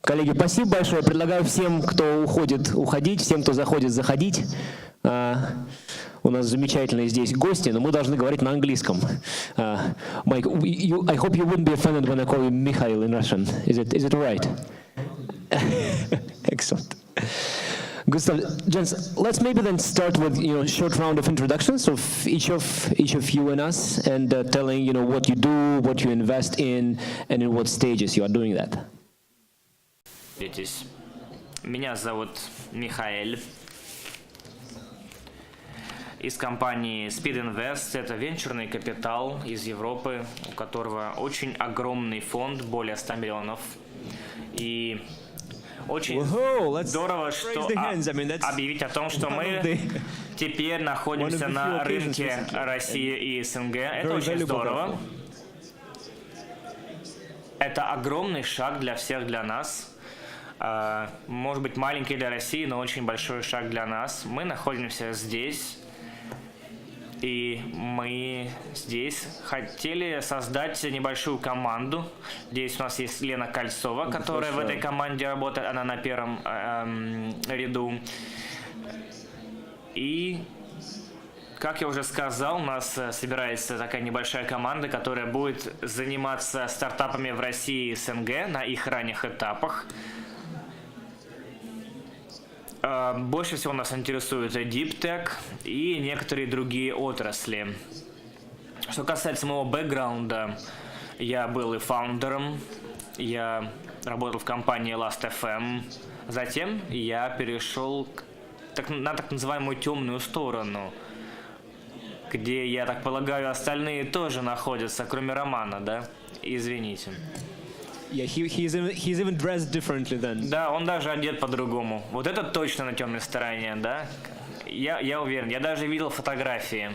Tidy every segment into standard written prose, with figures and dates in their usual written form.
Коллеги, спасибо большое. Предлагаю всем, кто уходит, уходить, всем, кто заходит, заходить. У нас замечательные здесь гости, но мы должны говорить на английском. Mike, I hope you wouldn't be offended when I call you Mikhail in Russian. Is it right? Excellent. Good stuff. Gents, let's maybe then start with a short round of introductions of each of you and us, and telling what you do, what you invest in, and in what stages you are doing that. Меня зовут Михаэль. Из компании Speed Invest. Это венчурный капитал из Европы, у которого очень огромный фонд, более 100 миллионов. И очень здорово, что объявить о том, что мы теперь находимся на рынке России и СНГ. Это очень здорово. Это огромный шаг для всех, для нас. Может быть, маленький для России, но очень большой шаг для нас. Мы находимся здесь, и мы здесь хотели создать небольшую команду. Здесь у нас есть Лена Кольцова, которая в этой команде работает, она на первом ряду. И, как я уже сказал, у нас собирается такая небольшая команда, которая будет заниматься стартапами в России и СНГ на их ранних этапах. Больше всего нас интересует Deep Tech и некоторые другие отрасли. Что касается моего бэкграунда, я был и фаундером, я работал в компании Last.fm, затем я перешел на так называемую темную сторону, где, я так полагаю, остальные тоже находятся, кроме Романа, да? Извините. Yeah, he's even dressed differently then. Да, он даже одет по-другому. Вот это точно на темной стороне, да? Я уверен. Я даже видел фотографии.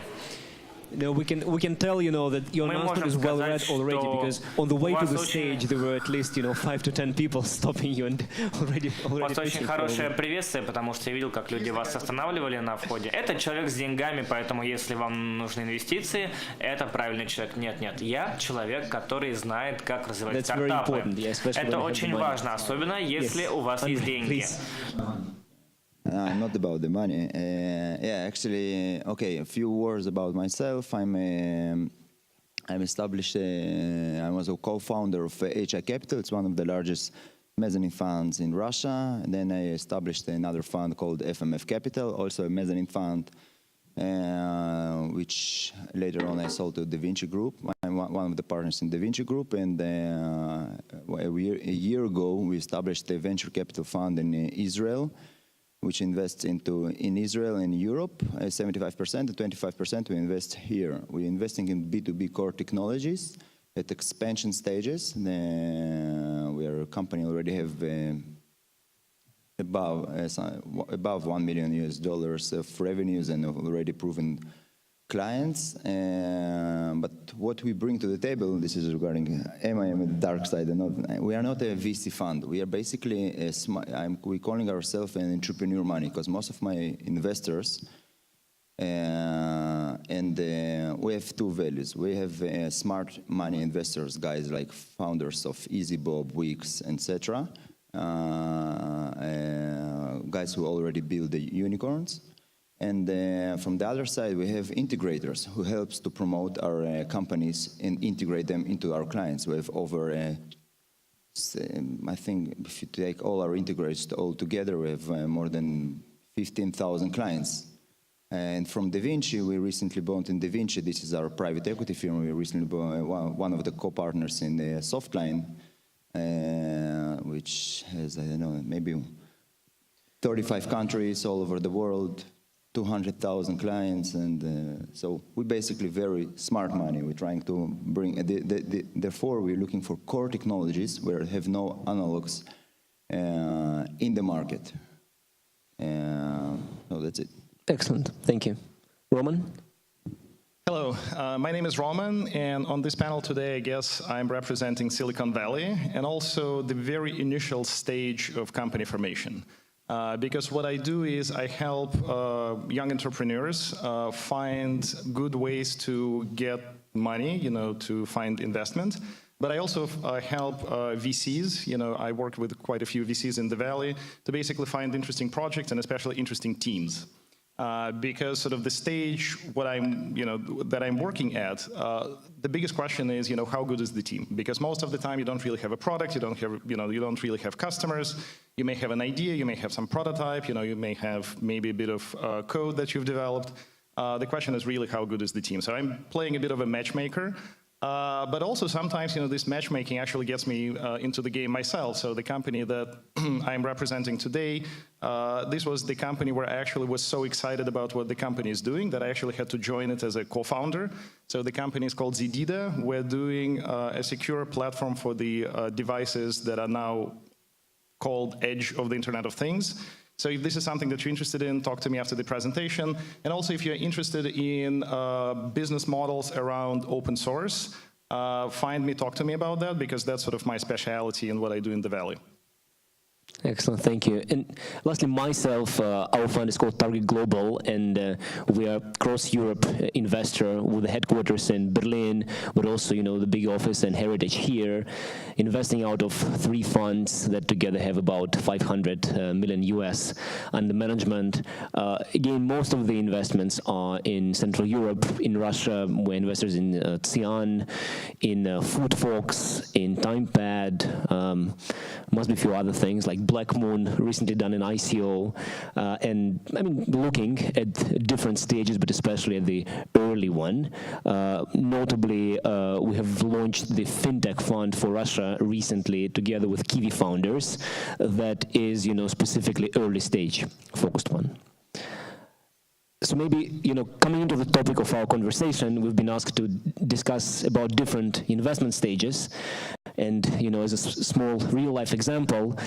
No, we can tell that your announcement is well read already, because on the way to the stage there were at least 5 to 10 people stopping you and already. У вас очень хорошее приветствие, потому что я видел, как люди вас останавливали на входе. Это человек с деньгами, поэтому если вам нужны инвестиции, это правильный человек. Нет, я человек, который знает, как развивать стартапы. Это очень важно, особенно если у вас есть деньги. Not about the money. Actually, okay. A few words about myself. I'm established. I was a co-founder of HI Capital. It's one of the largest mezzanine funds in Russia. And then I established another fund called FMF Capital, also a mezzanine fund, which later on I sold to DaVinci Group. I'm one of the partners in DaVinci Group, and a year ago we established a venture capital fund in Israel, which invests in Israel and Europe, 75%, and 25% we invest here. We're investing in B2B core technologies at expansion stages. We are a company already have above $1 million of revenues and already proven clients. But what we bring to the table, this is regarding MIM, the dark side. We are not a VC fund. We are basically we're calling ourselves an entrepreneur money, because most of my investors, and we have two values. We have smart money investors, guys like founders of EasyBob, Wix, etc. Guys who already build the unicorns. And from the other side, we have integrators who helps to promote our companies and integrate them into our clients. We have over, I think, if you take all our integrators all together, we have more than 15,000 clients. And from DaVinci, we recently bought in DaVinci. This is our private equity firm. We recently bought one of the co-partners in the Softline, which has, I don't know, maybe 35 countries all over the world. 200,000 clients, and so we're basically very smart money. We're trying to bring, therefore we're looking for core technologies where have no analogs in the market. So that's it. Excellent, thank you. Roman? Hello, my name is Roman, and on this panel today, I guess I'm representing Silicon Valley and also the very initial stage of company formation. Because what I do is I help young entrepreneurs find good ways to get money, to find investment. but I also help VCs. I work with quite a few VCs in the Valley to basically find interesting projects and especially interesting teams. Because sort of the stage that I'm working at, the biggest question is, how good is the team? Because most of the time you don't really have a product, you don't really have customers. You may have an idea, you may have some prototype, you may have maybe a bit of code that you've developed. The question is really how good is the team? So I'm playing a bit of a matchmaker. But also sometimes, this matchmaking actually gets me into the game myself. So the company that I'm representing today, this was the company where I actually was so excited about what the company is doing that I actually had to join it as a co-founder. So the company is called Zdida. We're doing a secure platform for the devices that are now called Edge of the Internet of Things. So if this is something that you're interested in, talk to me after the presentation. And also if you're interested in business models around open source, find me, talk to me about that, because that's sort of my specialty and what I do in the Valley. Excellent, thank you. And lastly, myself, our fund is called Target Global, and we are cross-Europe investor with the headquarters in Berlin, but also, the big office and heritage here, investing out of 3 funds that together have about 500 million US under management. Again, most of the investments are in Central Europe. In Russia, we're investors in Xi'an, in Foodfox, in TimePad, must be a few other things like Black Moon, recently done an ICO, and looking at different stages, but especially at the early one. Notably, we have launched the FinTech Fund for Russia recently, together with Kiwi founders, that is, specifically early stage focused one. So maybe, coming into the topic of our conversation, we've been asked to discuss about different investment stages. And, as a small real-life example,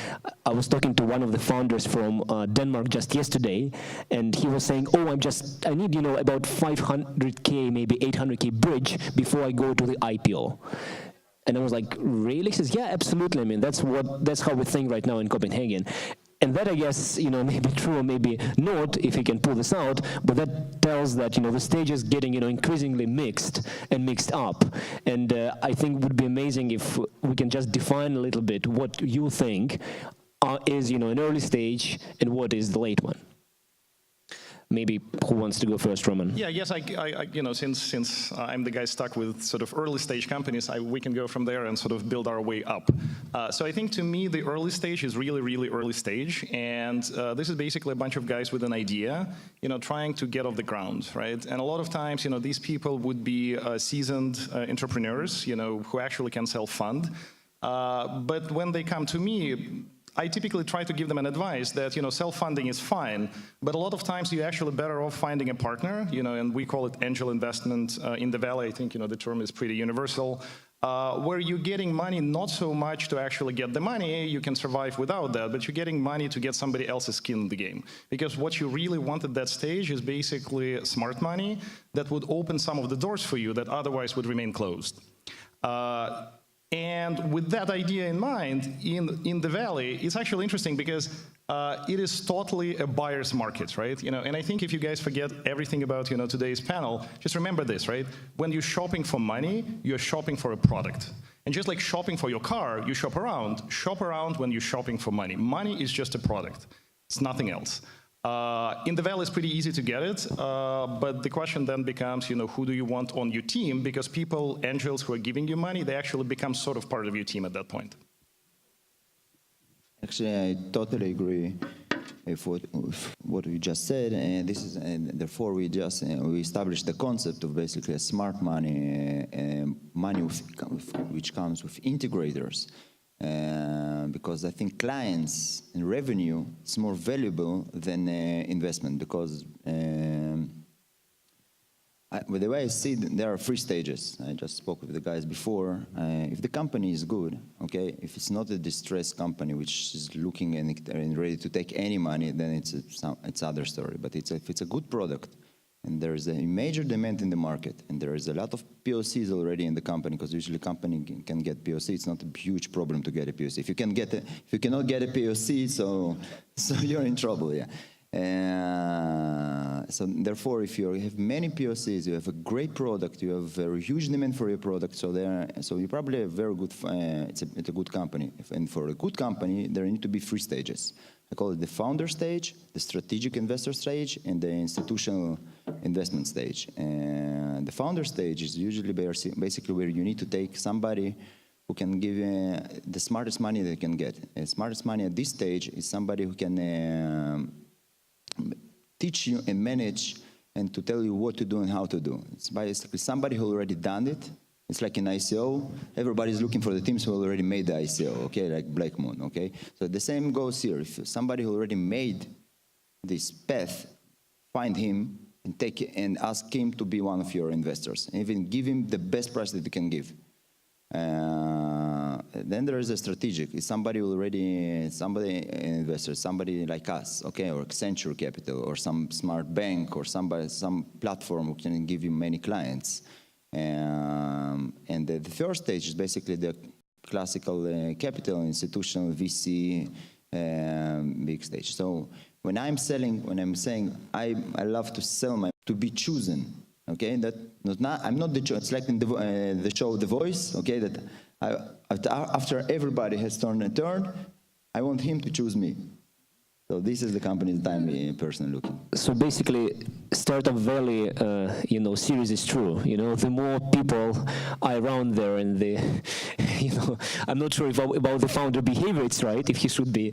I was talking to one of the founders from Denmark just yesterday, and he was saying, I need, about 500K, maybe 800K bridge before I go to the IPO. And I was like, really? He says, yeah, absolutely. That's how we think right now in Copenhagen. And that, I guess, may be true or maybe not, if he can pull this out, but that tells that, the stage is getting, increasingly mixed and mixed up. And I think it would be amazing if we can just define a little bit what you think is, an early stage and what is the late one. Maybe who wants to go first, Roman? Yeah, yes, since I'm the guy stuck with sort of early stage companies, we can go from there and sort of build our way up. So I think to me, the early stage is really, really early stage. And this is basically a bunch of guys with an idea, trying to get off the ground, right? And a lot of times, these people would be seasoned entrepreneurs, who actually can self-fund. But when they come to me, I typically try to give them an advice that, self-funding is fine, but a lot of times you're actually better off finding a partner, and we call it angel investment in the Valley. I think, the term is pretty universal, where you're getting money not so much to actually get the money, you can survive without that, but you're getting money to get somebody else's skin in the game. Because what you really want at that stage is basically smart money that would open some of the doors for you that otherwise would remain closed. And with that idea in mind, in the Valley, it's actually interesting because it is totally a buyer's market, right? And I think if you guys forget everything about, today's panel, just remember this, right? When you're shopping for money, you're shopping for a product. And just like shopping for your car, you shop around when you're shopping for money. Money is just a product. It's nothing else. In the Valley, it's pretty easy to get it, but the question then becomes, who do you want on your team? Because people, angels who are giving you money, they actually become sort of part of your team at that point. Actually, I totally agree with what we just said, and therefore we established the concept of basically a smart money, money which comes with integrators. Because I think clients and revenue is more valuable than investment, because the way I see it, there are 3 stages. I just spoke with the guys before. If the company is good, okay, if it's not a distressed company which is looking and ready to take any money, then it's other story. But if it's a good product, and there is a major demand in the market, and there is a lot of POCs already in the company, because usually a company can get POC. It's not a huge problem to get a POC. If you cannot get a POC, so you're in trouble, yeah. So therefore, if you have many POCs, you have a great product, you have a huge demand for your product, so you probably have very good, it's a good company. And for a good company, there need to be 3 stages. I call it the founder stage, the strategic investor stage, and the institutional investment stage. And the founder stage is usually basically where you need to take somebody who can give the smartest money they can get. And smartest money at this stage is somebody who can teach you and manage and to tell you what to do and how to do. It's basically somebody who already done it. It's like an ICO. Everybody's looking for the teams who already made the ICO, okay, like Black Moon, okay? So the same goes here. If somebody who already made this path, find him and and ask him to be one of your investors, and even give him the best price that you can give. Then there is a strategic. It's somebody an investor, somebody like us, okay, or Accenture Capital, or some smart bank, or some platform who can give you many clients. And the third stage is basically the classical capital, institutional VC, big stage. So when I'm saying I love to sell to be chosen. Okay, I'm not the choice. It's like in the show The Voice. Okay, that after everybody has turned a turn, I want him to choose me. So this is the company that I'm personally looking. So basically, Startup Valley, series is true. The more people are around there, and I'm not sure about the founder behavior. It's right if he should be,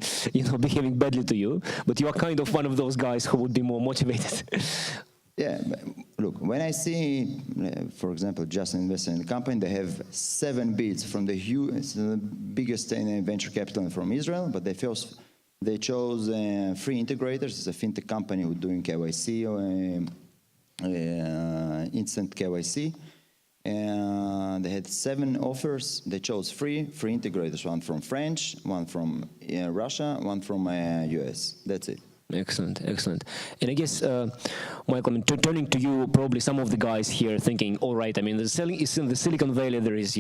behaving badly to you. But you are kind of one of those guys who would be more motivated. Yeah, look, when I see, for example, just investing in a company, they have 7 bids from the biggest venture capital from Israel, but they chose 3 integrators. It's a fintech company who's doing KYC or instant KYC. And they had 7 offers. They chose 3 integrators, one from French, one from Russia, one from US. That's it. Excellent. And I guess, Michael, turning to you, probably some of the guys here thinking, all right, the selling is in the Silicon Valley, there is,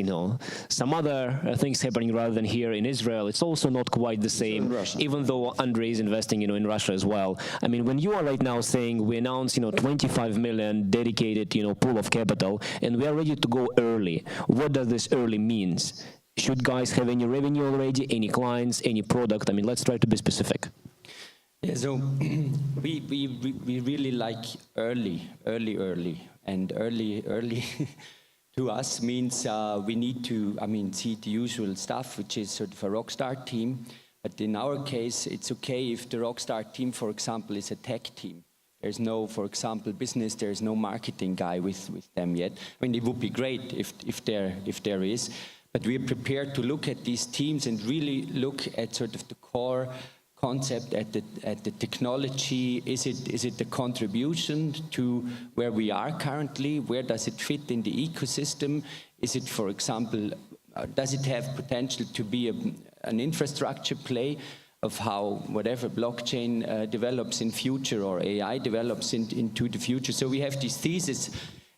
some other things happening rather than here in Israel. It's also not quite the same, even though Andrei is investing, in Russia as well. When you are right now saying we announced, 25 million dedicated, pool of capital, and we are ready to go early. What does this early means? Should guys have any revenue already, any clients, any product? Let's try to be specific. Yeah, so we really like early, and early to us means we need to, see the usual stuff, which is sort of a rockstar team. But in our case, it's okay if the rockstar team, for example, is a tech team. There's no, for example, business. There's no marketing guy with them yet. It would be great if there is, but we're prepared to look at these teams and really look at sort of the core concept, at the technology. Is it the contribution to where we are currently? Where does it fit in the ecosystem? Is it, for example, does it have potential to be an infrastructure play of how whatever blockchain develops in future, or AI develops into the future? So we have this thesis,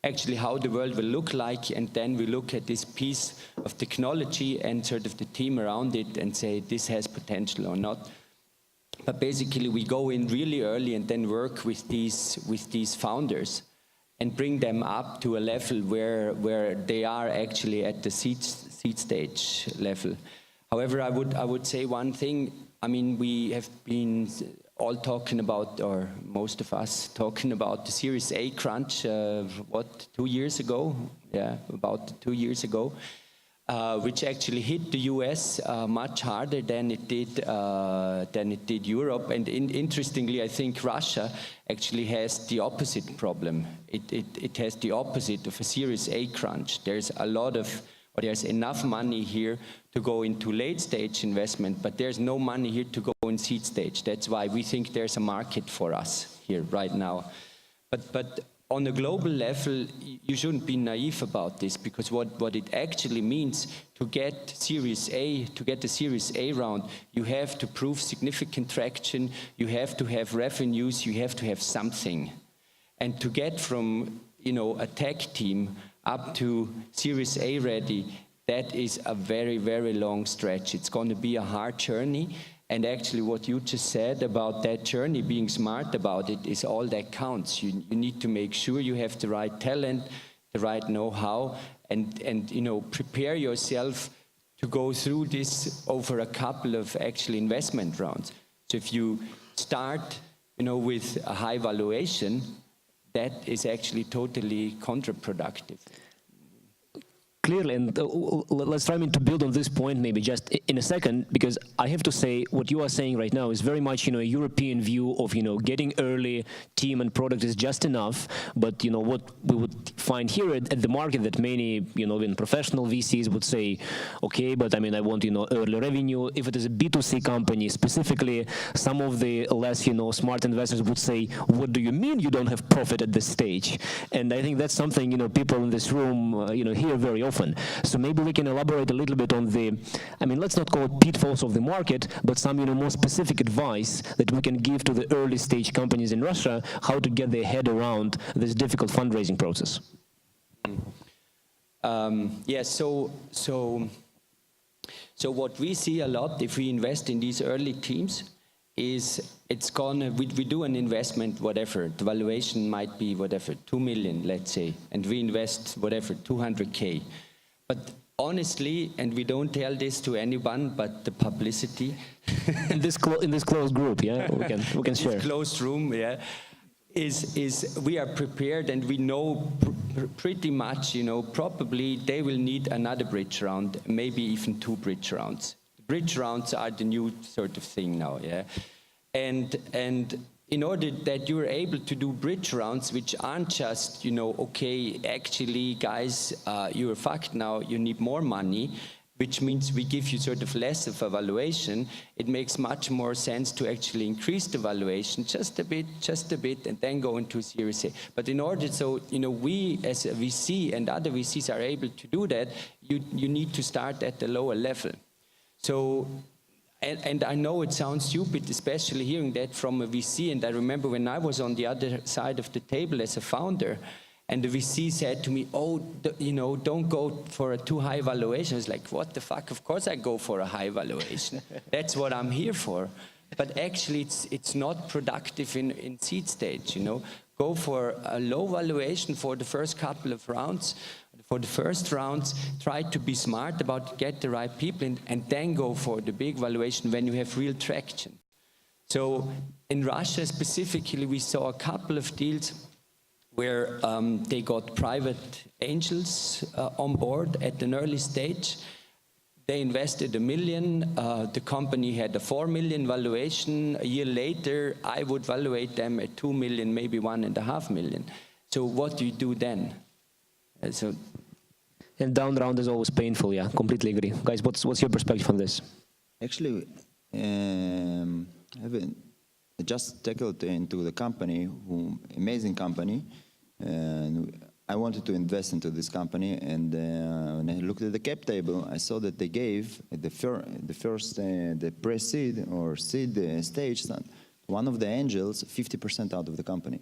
actually, how the world will look like, and then we look at this piece of technology and sort of the team around it and say this has potential or not. But basically, we go in really early and then work with these founders and bring them up to a level where they are actually at the seed stage level. However, I would say one thing. We have been all talking about, or most of us talking about, the Series A crunch. 2 years ago? Yeah, about 2 years ago. Which actually hit the US much harder than it did Europe. And interestingly, I think Russia actually has the opposite problem. It has the opposite of a Series A crunch. There's there's enough money here to go into late stage investment, but there's no money here to go in seed stage. That's why we think there's a market for us here right now. But on a global level, you shouldn't be naive about this, because what it actually means to get the Series A round, you have to prove significant traction, you have to have revenues, you have to have something. And to get from, a tech team up to Series A ready, that is a very, very long stretch. It's going to be a hard journey. And actually what you just said about that journey, being smart about it, is all that counts. You need to make sure you have the right talent, the right know-how, and you know, prepare yourself to go through this over a couple of actually investment rounds. So if you start, you know, with a high valuation, that is actually totally counterproductive. Clearly, and let's try to build on this point maybe just in a second, because I have to say what you are saying right now is very much, you know, a European view of, you know, getting early, team and product is just enough. But, you know, what we would find here at the market that many, you know, even professional VCs would say, okay, but I mean, I want, you know, early revenue. If it is a B2C company specifically, some of the less, you know, smart investors would say, what do you mean you don't have profit at this stage? And I think that's something, you know, people in this room, you know, hear very often. So maybe we can elaborate a little bit on the, I mean, let's not call it pitfalls of the market, but some, you know, more specific advice that we can give to the early stage companies in Russia, how to get their head around this difficult fundraising process. Yeah, so what we see a lot if we invest in these early teams is it's gonna, we do an investment, whatever, the valuation might be whatever, 2 million, let's say, and we invest whatever, 200K. But honestly, and we don't tell this to anyone, but the publicity. in this closed group, yeah, we can share. This closed room, yeah, is we are prepared and we know pretty much, you know, probably they will need another bridge round, maybe even 2 bridge rounds. Bridge rounds are the new sort of thing now, yeah. And in order that you're able to do bridge rounds, which aren't just, you know, okay, actually, guys, you're fucked now, you need more money, which means we give you sort of less of a valuation, it makes much more sense to actually increase the valuation just a bit, and then go into Series A. But in order, so, you know, we as a VC and other VCs are able to do that, you need to start at the lower level. So, and I know it sounds stupid, especially hearing that from a VC, and I remember when I was on the other side of the table as a founder, and the VC said to me, oh, you know, don't go for a too high valuation. I was like, what the fuck, of course I go for a high valuation. That's what I'm here for. But actually it's not productive in seed stage, you know. Go for a low valuation for the first couple of rounds. For the first rounds, try to be smart about get the right people and then go for the big valuation when you have real traction. So in Russia specifically, we saw a couple of deals where they got private angels on board at an early stage. They invested $1 million, the company had a 4 million valuation. A year later, I would valuate them at 2 million, maybe 1.5 million. So what do you do then? And down round is always painful, yeah, completely agree. Guys, what's your perspective on this? Actually, I just tackled into the company, amazing company, and I wanted to invest into this company, and when I looked at the cap table, I saw that they gave the pre-seed or seed stage, one of the angels 50% out of the company.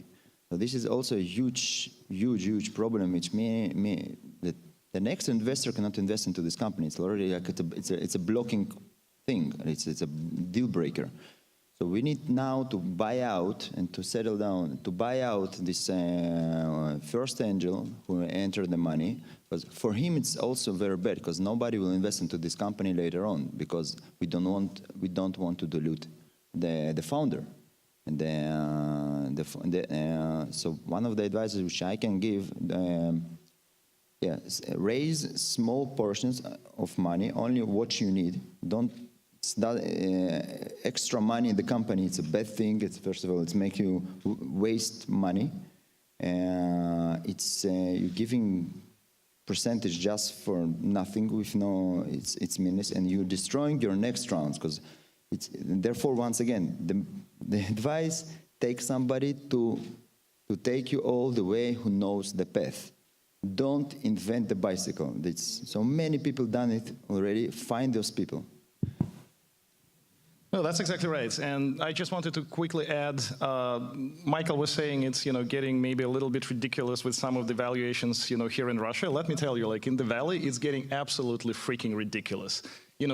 So this is also a huge problem, which means that the next investor cannot invest into this company. It's already like it's a blocking thing. It's a deal breaker. So we need now to buy out and to settle down, to buy out this first angel who entered the money. Because for him it's also very bad, because nobody will invest into this company later on, because we don't want to dilute the founder. And so one of the advices which I can give, raise small portions of money, only what you need. Don't extra money in the company. It's a bad thing. It's, first of all, it's make you waste money. It's you're giving percentage just for nothing with no its meanness, and you're destroying your next rounds, because it's therefore once again the advice: take somebody to take you all the way who knows the path. Don't invent the bicycle. So many people done it already. Find those people. No, that's exactly right. And I just wanted to quickly add, Michael was saying it's, you know, getting maybe a little bit ridiculous with some of the valuations, you know, here in Russia. Let me tell you, like in the Valley, it's getting absolutely freaking ridiculous.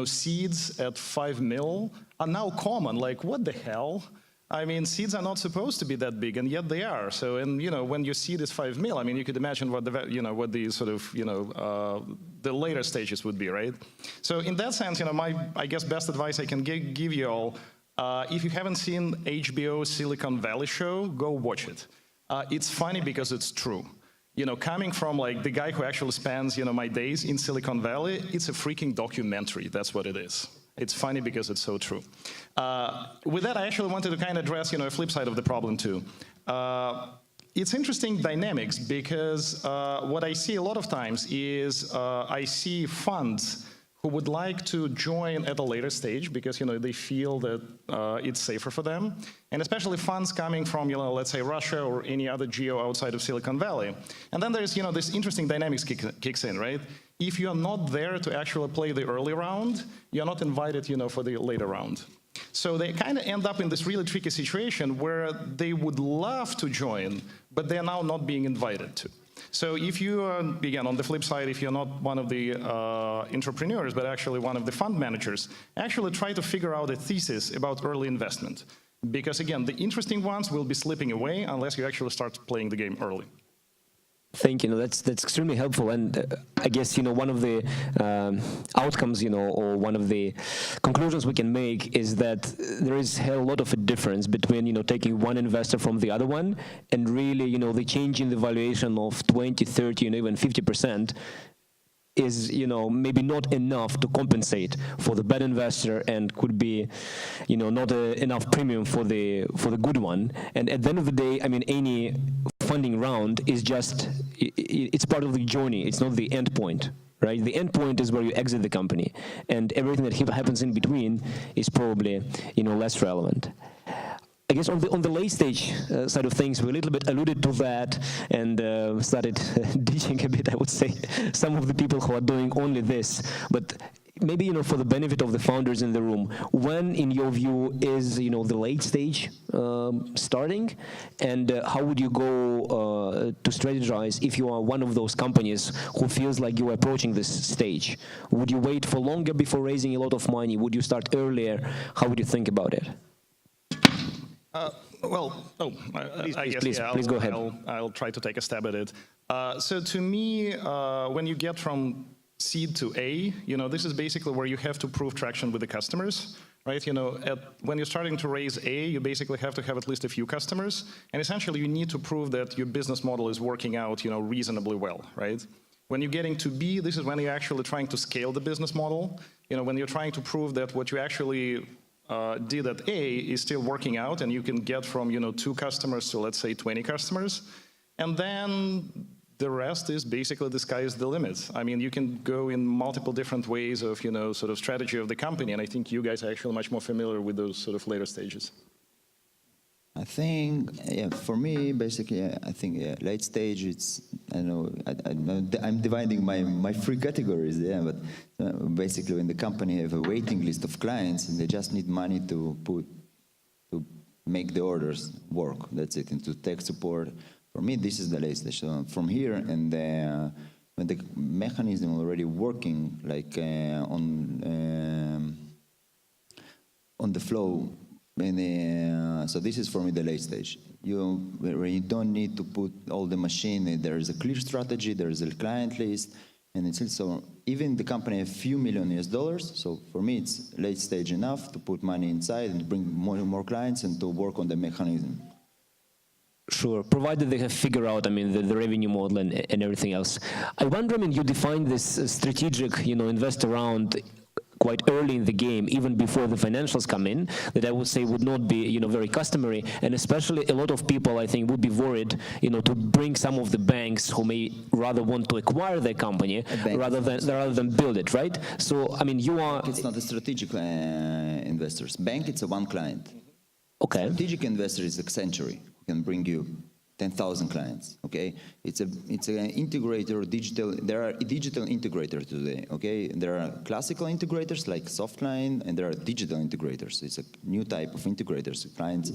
seeds at 5 mil are now common. Like, what the hell? I mean, seeds are not supposed to be that big, and yet they are. So, and when your seed is 5 mil, I mean, you could imagine what the sort of the later stages would be, right? So, in that sense, I guess best advice I can give you all, if you haven't seen HBO's Silicon Valley show, go watch it. It's funny because it's true. Coming from like the guy who actually spends my days in Silicon Valley, it's a freaking documentary. That's what it is. It's funny because it's so true. With that, I actually wanted to kind of address, a flip side of the problem too. It's interesting dynamics because what I see a lot of times is I see funds who would like to join at a later stage because they feel that it's safer for them, and especially funds coming from let's say Russia or any other geo outside of Silicon Valley. And then there's this interesting dynamics kicks in, right? If you're not there to actually play the early round, you're not invited for the later round. So they kind of end up in this really tricky situation where they would love to join, but they're now not being invited to. So if you, again, on the flip side, if you're not one of the entrepreneurs, but actually one of the fund managers, actually try to figure out a thesis about early investment. Because again, the interesting ones will be slipping away unless you actually start playing the game early. Thank you. That's extremely helpful, and I guess one of the outcomes, or one of the conclusions we can make is that there is a lot of a difference between taking one investor from the other one, and really the change in the valuation of 20, 30, and even 50% is maybe not enough to compensate for the bad investor, and could be not enough premium for the good one. And at the end of the day, I mean, any funding round is just it's part of the journey. It's not the end point, right? The end point is where you exit the company, and everything that happens in between is probably less relevant. I guess on the late stage side of things, we a little bit alluded to that and started ditching a bit, I would say, some of the people who are doing only this. But maybe for the benefit of the founders in the room, when, in your view, is the late stage starting, and how would you go to strategize if you are one of those companies who feels like you are approaching this stage? Would you wait for longer before raising a lot of money? Would you start earlier? How would you think about it? Please go ahead. I'll try to take a stab at it. So to me, when you get from seed to A, this is basically where you have to prove traction with the customers, right? When you're starting to raise A, you basically have to have at least a few customers, and essentially you need to prove that your business model is working out, reasonably well, right? When you're getting to B, this is when you're actually trying to scale the business model. When you're trying to prove that what you actually did at A is still working out, and you can get from 2 customers to, let's say, 20 customers, and then the rest is basically the sky is the limit. I mean, you can go in multiple different ways of sort of strategy of the company, and I think you guys are actually much more familiar with those sort of later stages. I think, for me, basically, I think late stage, it's, I'm dividing my 3 categories, but basically when the company have a waiting list of clients and they just need money to make the orders work, that's it, and to tech support. For me, this is the late stage. So from here, and when the mechanism already working, like on the flow, so this is for me the late stage. Where you don't need to put all the machine. There is a clear strategy. There is a client list, and it's also even the company $a few million US. So for me, it's late stage enough to put money inside and bring more clients and to work on the mechanism. Sure, provided they have figured out, the revenue model and everything else. I wonder, you defined this strategic, investor round quite early in the game, even before the financials come in, that I would say would not be, very customary, and especially a lot of people, I think, would be worried, to bring some of the banks who may rather want to acquire their company rather than build it, right? So, you are... It's not a strategic investors. Bank, it's a one client. Okay. Strategic investor is Accenture, who can bring you 10,000 clients, okay? It's an integrator, digital, there are digital integrators today, okay? There are classical integrators like Softline, and there are digital integrators. It's a new type of integrators, clients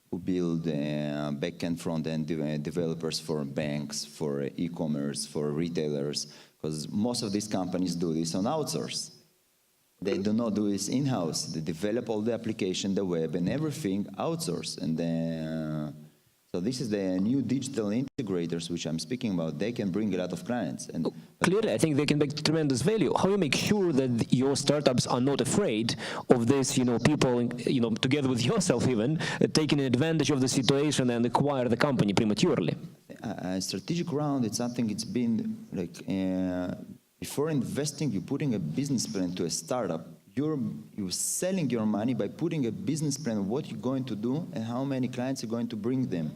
who build back-end, front-end developers for banks, for e-commerce, for retailers, because most of these companies do this on outsource. They do not do this in-house. They develop all the application, the web, and everything outsourced. And then, so this is the new digital integrators which I'm speaking about. They can bring a lot of clients. And Clearly, I think they can make tremendous value. How do you make sure that your startups are not afraid of this, people, together with yourself even, taking advantage of the situation and acquire the company prematurely? a strategic round, it's something it's been like, before investing, you're putting a business plan to a startup. You're selling your money by putting a business plan of what you're going to do and how many clients you're going to bring them.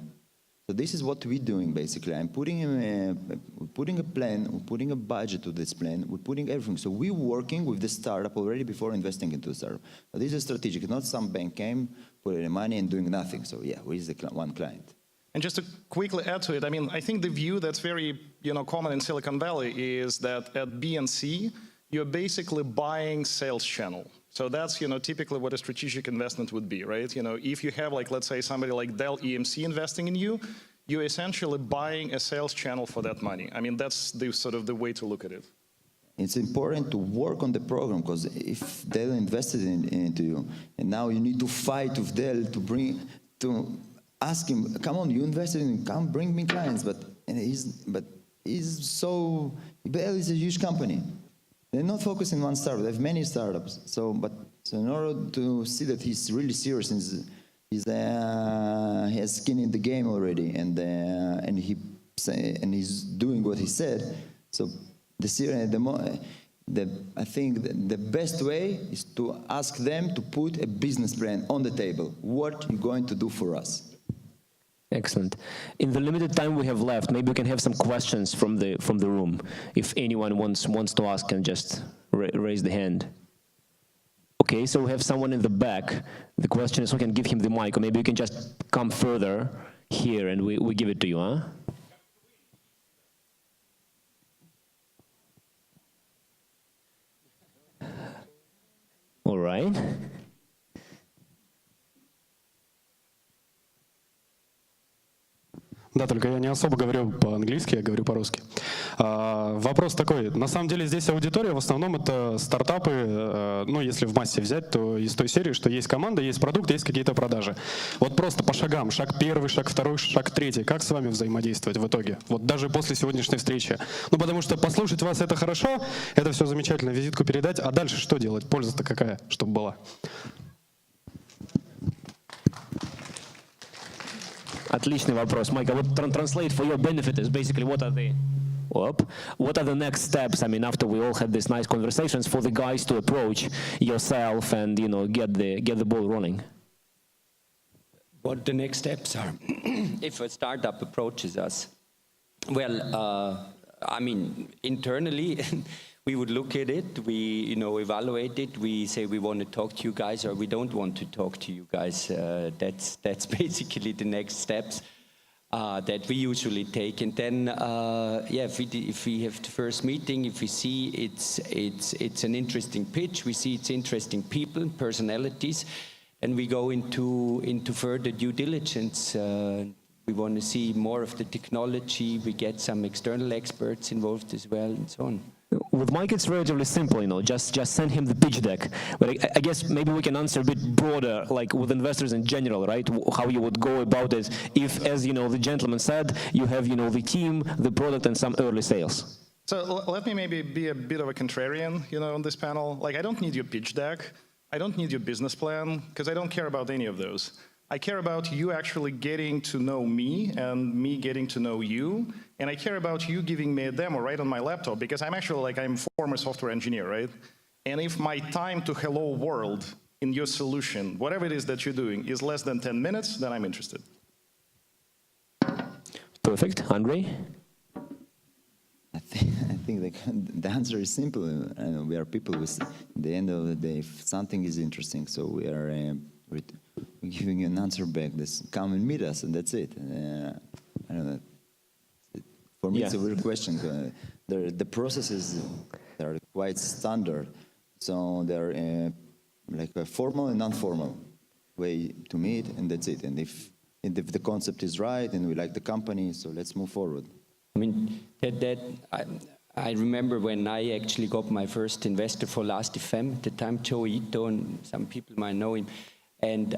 So this is what we're doing basically. I'm putting a plan, we're putting a budget to this plan, we're putting everything. So we're working with the startup already before investing into the startup. So this is strategic. Not some bank came, put the money and doing nothing. So yeah, we is the one client. And just to quickly add to it, I think the view that's very common in Silicon Valley is that at BNC, you're basically buying sales channel. So that's typically what a strategic investment would be, right? If you have let's say somebody like Dell EMC investing in you, you're essentially buying a sales channel for that money. That's the sort of the way to look at it. It's important to work on the program because if Dell invested into you, and now you need to fight with Dell to ask him, come on, you invested in, come bring me clients, but he's so, Dell is a huge company. They're not focusing on one startup. They have many startups. So in order to see that he's really serious, he has skin in the game already, and he's doing what he said. So I think the best way is to ask them to put a business plan on the table. What are you going to do for us? Excellent. In the limited time we have left, maybe we can have some questions from the room. If anyone wants to ask, can just raise the hand. Okay, so we have someone in the back. The question is, we can give him the mic, or maybe you can just come further here and we give it to you, huh? All right. Да, только я не особо говорю по-английски, я говорю по-русски. Вопрос такой. На самом деле здесь аудитория в основном это стартапы, если в массе взять, то из той серии, что есть команда, есть продукт, есть какие-то продажи. Вот просто по шагам. Шаг первый, шаг второй, шаг третий. Как с вами взаимодействовать в итоге? Вот даже после сегодняшней встречи. Потому что послушать вас это хорошо, это все замечательно, визитку передать, а дальше что делать? Польза-то какая, чтобы была? Отличный вопрос, Майк. I would translate for your benefit is basically what are the next steps? After we all had these nice conversations, for the guys to approach yourself and get the ball rolling. What the next steps are? If a startup approaches us, well, internally. We would look at it, we evaluate it, we say we want to talk to you guys or we don't want to talk to you guys. That's basically the next steps that we usually take. And then, if we have the first meeting, if we see it's an interesting pitch, we see it's interesting people, personalities, and we go into further due diligence. We want to see more of the technology, we get some external experts involved as well, and so on. With Mike, it's relatively simple, just send him the pitch deck. But I guess maybe we can answer a bit broader, like with investors in general, right? How you would go about it if, as the gentleman said, you have, the team, the product, and some early sales. So let me maybe be a bit of a contrarian, on this panel. I don't need your pitch deck. I don't need your business plan, because I don't care about any of those. I care about you actually getting to know me and me getting to know you. And I care about you giving me a demo right on my laptop, because I'm actually I'm a former software engineer, right? And if my time to hello world in your solution, whatever it is that you're doing, is less than 10 minutes, then I'm interested. Perfect. Andrei? I think the answer is simple. We are people with, at the end of the day, if something is interesting, so we are we're giving you an answer back. Just come and meet us, and that's it. I don't know. For me, it's a weird question. The processes are quite standard, so they're like a formal and non-formal way to meet, and that's it. And if the concept is right and we like the company, so let's move forward. I remember when I actually got my first investor for Last FM, at the time Joe Ito, and some people might know him. And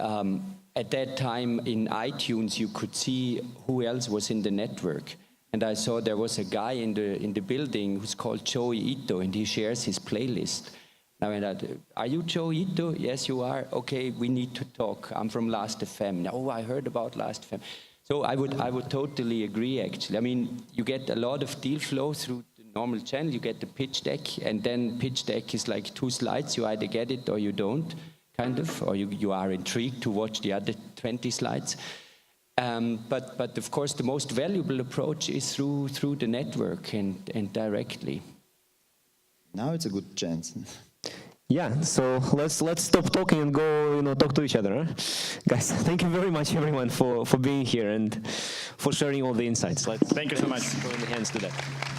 at that time in iTunes, you could see who else was in the network. And I saw there was a guy in the building who's called Joe Ito, and he shares his playlist. I went, are you Joe Ito? Yes, you are. Okay, we need to talk. I'm from Last FM. Oh, I heard about Last FM. So I would totally agree, actually. I mean, you get a lot of deal flow through the normal channel. You get the pitch deck, and then pitch deck is like 2 slides. You either get it or you don't, kind of, or you are intrigued to watch the other 20 slides. But of course, the most valuable approach is through the network and directly. Now it's a good chance. Yeah, so let's stop talking and go, talk to each other, huh? Guys, thank you very much, everyone, for being here and for sharing all the insights. Let's Thank you so much. join the hands to that.